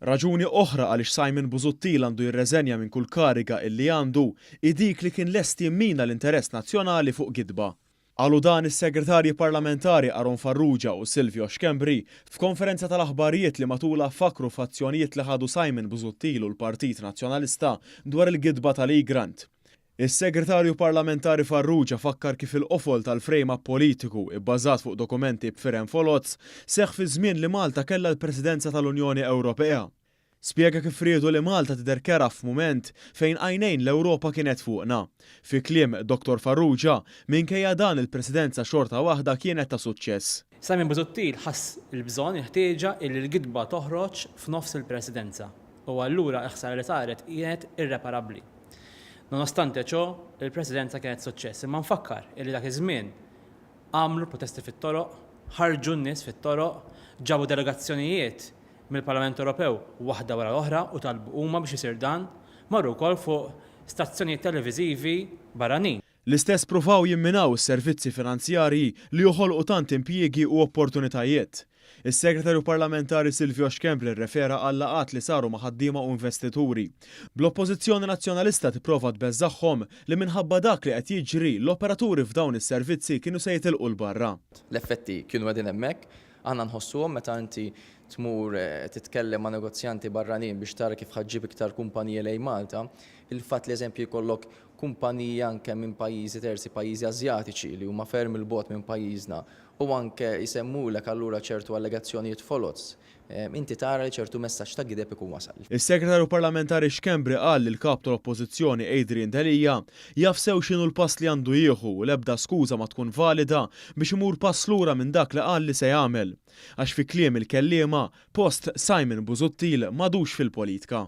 Raġuni oħra għaliex Simon Busuttil għandu jirreżenja minn kull kariga illi għandu dik li kien lest jimmina l-interess nazzjonali fuq gidba. Għalu dan is-segretarji parlamentari Aron Farrugia u Silvio Xkembri f'konferenza tal-aħbarijiet li matula fakru f'azzjonijiet li ħadu Simon Busuttil u l-Partit Nazzjonalista dwar il-gidba tal-Grant. Is-segretarju parlamentari Farrugia fakkar kif il-qofol tal-frejma politiku ibbażat fuq dokumenti b'firem folots seħħ fi żmien li Malta kellha l-Presidenza tal-Unjoni Ewropea. Spjega kif riedu li Malta tidher kera f'mument fejn għajnejn l-Ewropa kienet fuqna. Fi kliem Dr. Farrugia, minkejja dan il-Presidenza xorta waħda kienet ta' suċċess. Simon Busuttil ħass il-bżonn il-ħtieġa li l-gidba toħroġ f'nofs il-Presidenza u allura l-ħsara li saret kienet irreparabbli. Nonostante ciò, il-Presidenza kienet suċċess, imma nfakkar li dak iż-żmien għamlu protesti fit-toroq, ħarġu n-nies fit-toroq, ġabu delegazzjonijiet mill-Parlament Ewropew waħda wara l-oħra u talbu huma biex isir dan, marru wkoll fuq stazzjonijiet televiżivi barranin. L-istess pruvaw jimminaw is-servizzi finanzjarji li joħolqu tant impjiegi u opportunitajiet. Is-Segretarju Parlamentari Silvio Xkembri rrefera għal laqat li saru ma' ħaddiema u investituri. Bl-Oppożizzjoni Nazzjonalista tipprova tbeżżagħhom li minħabba dak li qed jiġri l-operaturi f'dawn is-servizzi kienu se jitilqu l-barra. L-effetti kienu qegħdin hemmhekk, aħna nħossuhom meta inti tmur titkellem ma' negozjanti barranin biex tara kif ħaġġib iktar kumpaniji lejn Malta, il-fatt li eżempju jkollok kumpaniji anke minn pajjiżi terzi, pajjiżi Asjatiċi li huma ferm il-bogħod minn pajjiżna u anke jsemmulek allura ċertu allegazzjonijiet folots, inti tara li ċertu messaġġ ta' gideb ikun wasal. Is-Segretarju Parlamentari Xkembri qal li l-kap tal-Oppożizzjoni Adrian Delija jaf sew x'inhu l-pass li għandu jieħu u l-ebda skuża ma tkun valida biex imur pass lura minn dak li qal li se jagħmel. Għax fi kliem il-kelliema post Simon Busuttil m'għadux fil-politika.